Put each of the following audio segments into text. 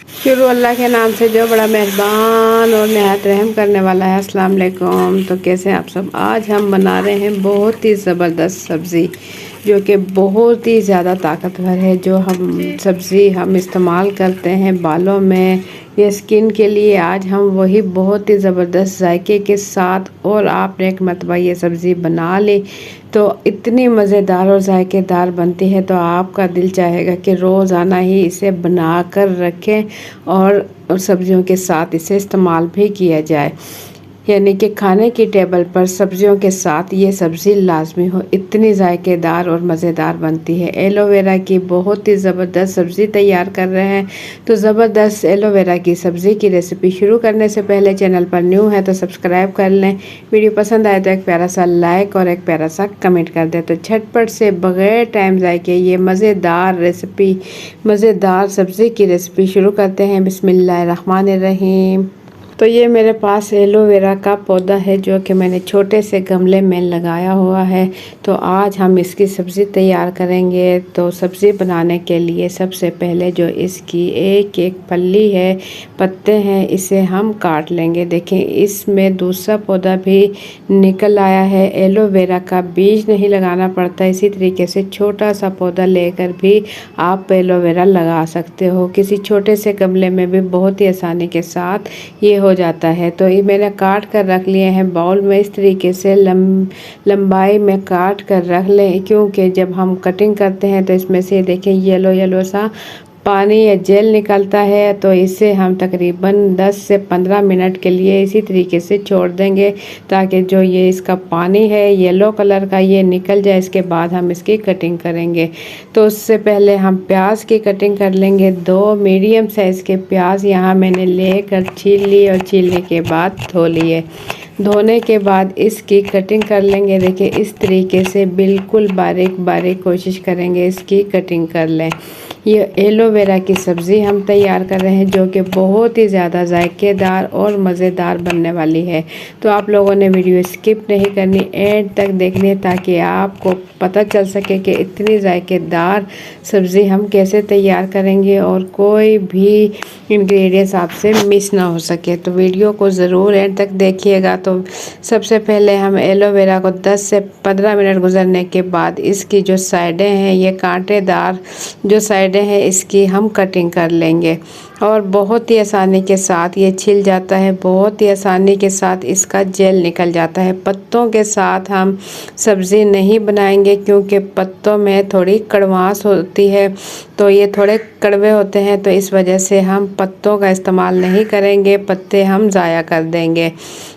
शुरू अल्लाह के नाम से जो बड़ा मेहरबान और नहायत रहम करने वाला है। अस्सलाम वालेकुम। तो कैसे हैं आप सब। आज हम बना रहे हैं बहुत ही ज़बरदस्त सब्ज़ी जो कि बहुत ही ज़्यादा ताकतवर है। जो हम सब्ज़ी हम इस्तेमाल करते हैं बालों में या स्किन के लिए, आज हम वही बहुत ही ज़बरदस्त जायके के साथ, और आपने एक मरतबा ये सब्ज़ी बना ली तो इतनी मज़ेदार और जायकेदार बनती है तो आपका दिल चाहेगा कि रोज़ाना ही इसे बना कर रखें और सब्जियों के साथ इसे इस्तेमाल भी किया जाए। यानी कि खाने की टेबल पर सब्जियों के साथ ये सब्ज़ी लाजमी हो, इतनी जायकेदार और मज़ेदार बनती है। एलोवेरा की बहुत ही ज़बरदस्त सब्ज़ी तैयार कर रहे हैं। तो ज़बरदस्त एलोवेरा की सब्ज़ी की रेसिपी शुरू करने से पहले चैनल पर न्यू है तो सब्सक्राइब कर लें। वीडियो पसंद आए तो एक प्यारा सा लाइक और एक प्यारा सा कमेंट कर दें। तो झटपट से बग़ैर टाइम ज़ाय के ये मज़ेदार रेसिपी, मज़ेदार सब्ज़ी की रेसिपी शुरू करते हैं। बिस्मिल्लाहिर्रहमानिर्रहीम। तो ये मेरे पास एलोवेरा का पौधा है जो कि मैंने छोटे से गमले में लगाया हुआ है। तो आज हम इसकी सब्ज़ी तैयार करेंगे। तो सब्ज़ी बनाने के लिए सबसे पहले जो इसकी एक एक पल्ली है, पत्ते हैं, इसे हम काट लेंगे। देखें इसमें दूसरा पौधा भी निकल आया है। एलोवेरा का बीज नहीं लगाना पड़ता। इसी तरीके से छोटा सा पौधा लेकर भी आप एलोवेरा लगा सकते हो। किसी छोटे से गमले में भी बहुत ही आसानी के साथ ये हो जाता है। तो ये मैंने काट कर रख लिए हैं बाउल में। इस तरीके से लंबाई में काट कर रख लें, क्योंकि जब हम कटिंग करते हैं तो इसमें से देखें येलो येलो सा पानी या जेल निकलता है। तो इसे हम तकरीबन 10 से 15 मिनट के लिए इसी तरीके से छोड़ देंगे ताकि जो ये इसका पानी है येलो कलर का ये निकल जाए। इसके बाद हम इसकी कटिंग करेंगे। तो उससे पहले हम प्याज की कटिंग कर लेंगे। 2 मीडियम साइज़ के प्याज यहाँ मैंने लेकर छील लिए और छीलने के बाद धो लिए। धोने के बाद इसकी कटिंग कर लेंगे। देखिए इस तरीके से बिल्कुल बारीक बारीक कोशिश करेंगे इसकी कटिंग कर लें। ये एलोवेरा की सब्ज़ी हम तैयार कर रहे हैं जो कि बहुत ही ज़्यादा जायकेदार और मज़ेदार बनने वाली है। तो आप लोगों ने वीडियो स्किप नहीं करनी, एंड तक देखनी है ताकि आपको पता चल सके कि इतनी जायकेदार सब्ज़ी हम कैसे तैयार करेंगे और कोई भी इंग्रेडिएंट्स आपसे मिस ना हो सके। तो वीडियो को ज़रूर एंड तक देखिएगा। तो सबसे पहले हम एलोवेरा को 10 से 15 मिनट गुजरने के बाद इसकी जो साइडें हैं, ये कांटेदार जो साइडें हैं, इसकी हम कटिंग कर लेंगे और बहुत ही आसानी के साथ ये छिल जाता है। बहुत ही आसानी के साथ इसका जेल निकल जाता है। पत्तों के साथ हम सब्ज़ी नहीं बनाएंगे क्योंकि पत्तों में थोड़ी कड़वास होती है, तो ये थोड़े कड़वे होते हैं, तो इस वजह से हम पत्तों का इस्तेमाल नहीं करेंगे। पत्ते हम ज़ाया कर देंगे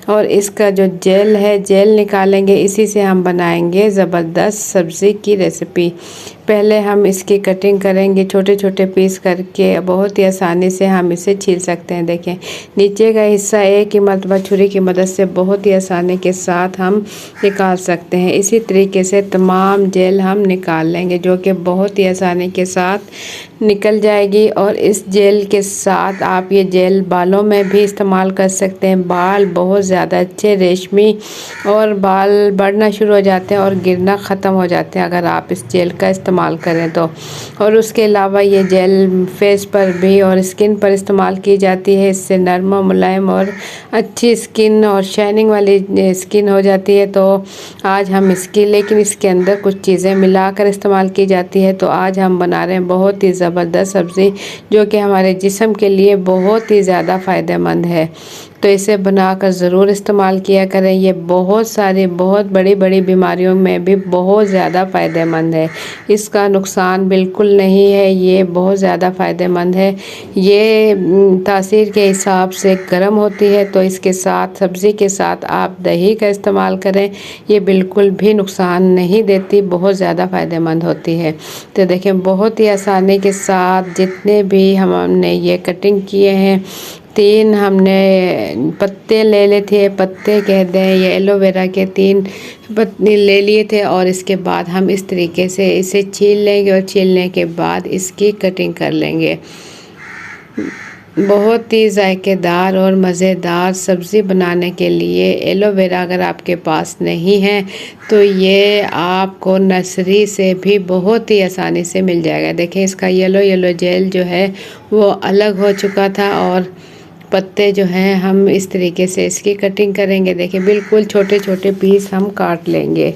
और इसका जो जेल है जेल निकालेंगे। इसी से हम बनाएंगे ज़बरदस्त सब्ज़ी की रेसिपी। पहले हम इसकी कटिंग करेंगे छोटे छोटे पीस करके। बहुत ही आसानी से हम इसे छील सकते हैं। देखें नीचे का हिस्सा एक ही मरतबा छुरी की मदद से बहुत ही आसानी के साथ हम निकाल सकते हैं। इसी तरीके से तमाम जेल हम निकाल लेंगे जो कि बहुत ही आसानी के साथ निकल जाएगी। और इस जेल के साथ आप ये जेल बालों में भी इस्तेमाल कर सकते हैं। बाल बहुत ज़्यादा अच्छे रेशमी और बाल बढ़ना शुरू हो जाते हैं और गिरना ख़त्म हो जाते हैं अगर आप इस जेल का इस्तेमाल करें तो। और उसके अलावा ये जेल फेस पर भी और स्किन पर इस्तेमाल की जाती है। इससे नरम और मुलायम और अच्छी स्किन और शाइनिंग वाली स्किन हो जाती है। तो आज हम इसकी, लेकिन इसके अंदर कुछ चीज़ें मिलाकर इस्तेमाल की जाती है। तो आज हम बना रहे हैं बहुत ही ज़बरदस्त सब्ज़ी जो कि हमारे जिस्म के लिए बहुत ही ज़्यादा फ़ायदेमंद है। तो इसे बनाकर ज़रूर इस्तेमाल किया करें। ये बहुत सारी बहुत बड़ी बड़ी बीमारियों में भी बहुत ज़्यादा फ़ायदेमंद है। इसका नुकसान बिल्कुल नहीं है, ये बहुत ज़्यादा फ़ायदेमंद है। ये तासीर के हिसाब से गर्म होती है। तो इसके साथ सब्ज़ी के साथ आप दही का इस्तेमाल करें, ये बिल्कुल भी नुकसान नहीं देती, बहुत ज़्यादा फ़ायदेमंद होती है। तो देखें बहुत ही आसानी के साथ जितने भी हमने ये कटिंग किए हैं, 3 हमने पत्ते ले लिए थे, पत्ते कहते हैं ये एलोवेरा के 3 पत्ते ले लिए थे। और इसके बाद हम इस तरीके से इसे छील लेंगे और छीलने के बाद इसकी कटिंग कर लेंगे। बहुत ही जायकेदार और मज़ेदार सब्ज़ी बनाने के लिए एलोवेरा अगर आपके पास नहीं है तो ये आपको नर्सरी से भी बहुत ही आसानी से मिल जाएगा। देखें इसका येलो येलो जेल जो है वो अलग हो चुका था और पत्ते जो हैं हम इस तरीके से इसकी कटिंग करेंगे। देखें बिल्कुल छोटे छोटे पीस हम काट लेंगे।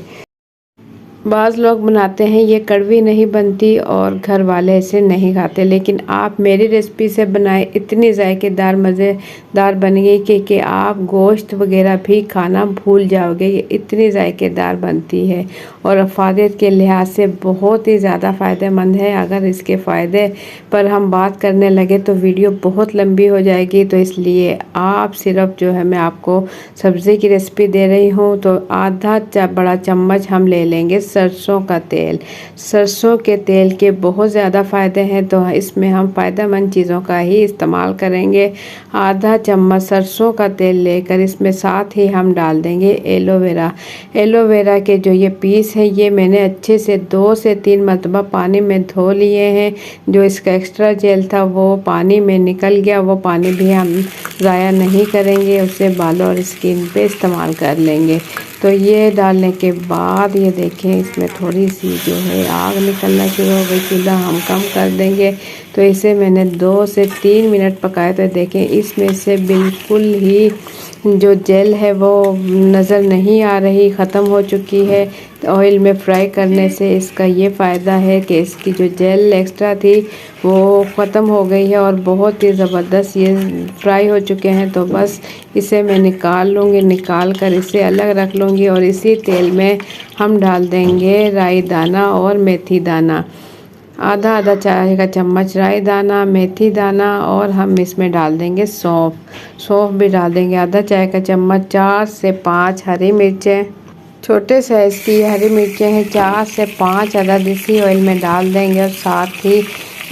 बाज़ लोग बनाते हैं ये कड़वी नहीं बनती और घर वाले इसे नहीं खाते, लेकिन आप मेरी रेसिपी से बनाए इतनी जायकेदार मज़ेदार बनेगी कि आप गोश्त वगैरह भी खाना भूल जाओगे। ये इतनी जायकेदार बनती है और अफादियत के लिहाज से बहुत ही ज़्यादा फ़ायदेमंद है। अगर इसके फ़ायदे पर हम बात करने लगे तो वीडियो बहुत लंबी हो जाएगी, तो इसलिए आप सिर्फ जो है मैं आपको सब्ज़ी की रेसिपी दे रही हूँ। तो आधा बड़ा चम्मच हम ले लेंगे सरसों का तेल। सरसों के तेल के बहुत ज़्यादा फ़ायदे हैं, तो इसमें हम फ़ायदेमंद चीज़ों का ही इस्तेमाल करेंगे। आधा चम्मच सरसों का तेल लेकर इसमें साथ ही हम डाल देंगे एलोवेरा। एलोवेरा के जो ये पीस हैं ये मैंने अच्छे से 2 से 3 मरतबा पानी में धो लिए हैं। जो इसका एक्स्ट्रा जेल था वो पानी में निकल गया, वो पानी भी हम ज़ाया नहीं करेंगे, उसे बालों और स्किन पे इस्तेमाल कर लेंगे। तो ये डालने के बाद ये देखें इसमें थोड़ी सी जो है आग निकलना शुरू हो गई। चूल्हा हम कम कर देंगे। तो इसे मैंने 2 से 3 मिनट पकाया। तो देखें इसमें से बिल्कुल ही जो जेल है वो नज़र नहीं आ रही, ख़त्म हो चुकी है। ऑयल में फ्राई करने से इसका ये फ़ायदा है कि इसकी जो जेल एक्स्ट्रा थी वो ख़त्म हो गई है और बहुत ही ज़बरदस्त ये फ्राई हो चुके हैं। तो बस इसे मैं निकाल लूँगी, निकाल कर इसे अलग रख लूँगी और इसी तेल में हम डाल देंगे राई दाना और मेथी दाना। आधा आधा चाय का चम्मच राई दाना, मेथी दाना और हम इसमें डाल देंगे सौंफ। सौंफ भी डाल देंगे आधा चाय का चम्मच। 4 से 5 हरी मिर्चें, छोटे साइज़ की हरी मिर्चें हैं, 4 से 5 अदद इसी ऑयल में डाल देंगे और साथ ही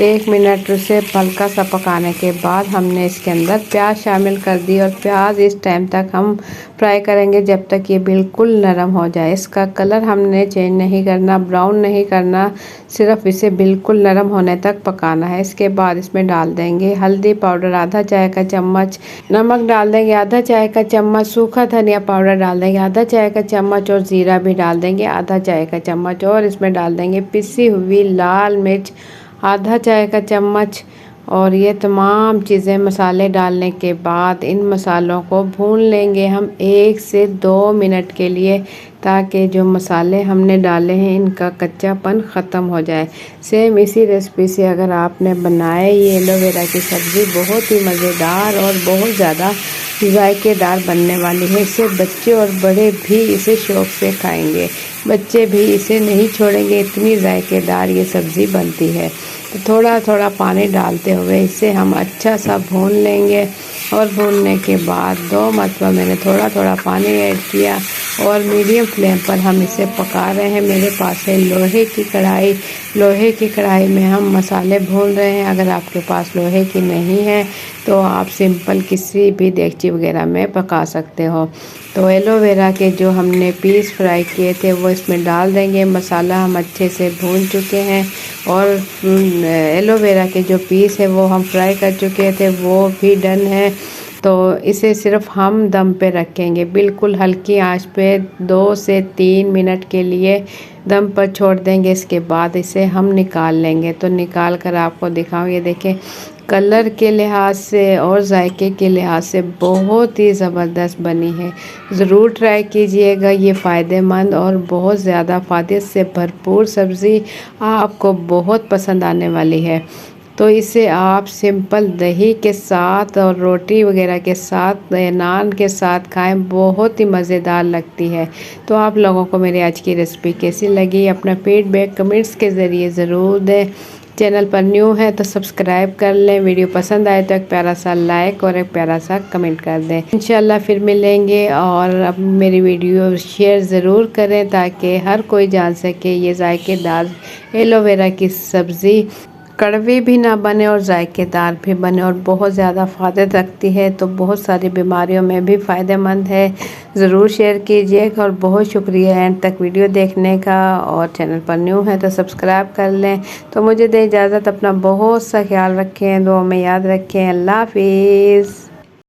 1 मिनट उसे हल्का सा पकाने के बाद हमने इसके अंदर प्याज शामिल कर दी और प्याज इस टाइम तक हम फ्राई करेंगे जब तक ये बिल्कुल नरम हो जाए। इसका कलर हमने चेंज नहीं करना, ब्राउन नहीं करना, सिर्फ इसे बिल्कुल नरम होने तक पकाना है। इसके बाद इसमें डाल देंगे हल्दी पाउडर आधा चाय का चम्मच, नमक डाल देंगे आधा चाय का चम्मच, सूखा धनिया पाउडर डाल देंगे आधा चाय का चम्मच और ज़ीरा भी डाल देंगे आधा चाय का चम्मच और इसमें डाल देंगे पिसी हुई लाल मिर्च आधा चाय का चम्मच। और ये तमाम चीज़ें मसाले डालने के बाद इन मसालों को भून लेंगे हम 1 से 2 मिनट के लिए, ताकि जो मसाले हमने डाले हैं इनका कच्चापन ख़त्म हो जाए। सेम इसी रेसिपी से अगर आपने बनाए ये एलोवेरा की सब्ज़ी बहुत ही मज़ेदार और बहुत ज़्यादा जायकेदार बनने वाली है। इसे बच्चे और बड़े भी इसे शौक़ से खाएंगे, बच्चे भी इसे नहीं छोड़ेंगे, इतनी जायकेदार ये सब्ज़ी बनती है। तो थोड़ा थोड़ा पानी डालते हुए इसे हम अच्छा सा भून लेंगे और भूनने के बाद 2 मरतबा मैंने थोड़ा थोड़ा पानी ऐड किया और मीडियम फ्लेम पर हम इसे पका रहे हैं। मेरे पास है लोहे की कढ़ाई, लोहे की कढ़ाई में हम मसाले भून रहे हैं। अगर आपके पास लोहे की नहीं है तो आप सिंपल किसी भी देगची वगैरह में पका सकते हो। तो एलोवेरा के जो हमने पीस फ्राई किए थे वो इसमें डाल देंगे। मसाला हम अच्छे से भून चुके हैं और एलोवेरा के जो पीस है वो हम फ्राई कर चुके थे वो भी डन है। तो इसे सिर्फ हम दम पे रखेंगे, बिल्कुल हल्की आंच पे 2 से 3 मिनट के लिए दम पर छोड़ देंगे। इसके बाद इसे हम निकाल लेंगे। तो निकाल कर आपको दिखाऊँ, ये देखें कलर के लिहाज से और जायके के लिहाज से बहुत ही ज़बरदस्त बनी है। ज़रूर ट्राई कीजिएगा, ये फ़ायदेमंद और बहुत ज़्यादा फ़ायदे से भरपूर सब्ज़ी आपको बहुत पसंद आने वाली है। तो इसे आप सिंपल दही के साथ और रोटी वगैरह के साथ, नान के साथ खाएं, बहुत ही मज़ेदार लगती है। तो आप लोगों को मेरी आज की रेसिपी कैसी लगी अपना फीडबैक कमेंट्स के ज़रिए ज़रूर दें। चैनल पर न्यू है तो सब्सक्राइब कर लें, वीडियो पसंद आए तो एक प्यारा सा लाइक और एक प्यारा सा कमेंट कर दें। इंशाल्लाह फिर मिलेंगे और अब मेरी वीडियो शेयर ज़रूर करें ताकि हर कोई जान सके ये जायकेदार एलोवेरा की सब्ज़ी कड़वी भी ना बने और जायकेदार भी बने और बहुत ज़्यादा फ़ायदे रखती है, तो बहुत सारी बीमारियों में भी फ़ायदेमंद है। ज़रूर शेयर कीजिएगा और बहुत शुक्रिया एंड तक वीडियो देखने का। और चैनल पर न्यू है तो सब्सक्राइब कर लें। तो मुझे दे इजाज़त, अपना बहुत सा ख्याल रखें, दुआ में याद रखें। अल्लाह हाफिज़।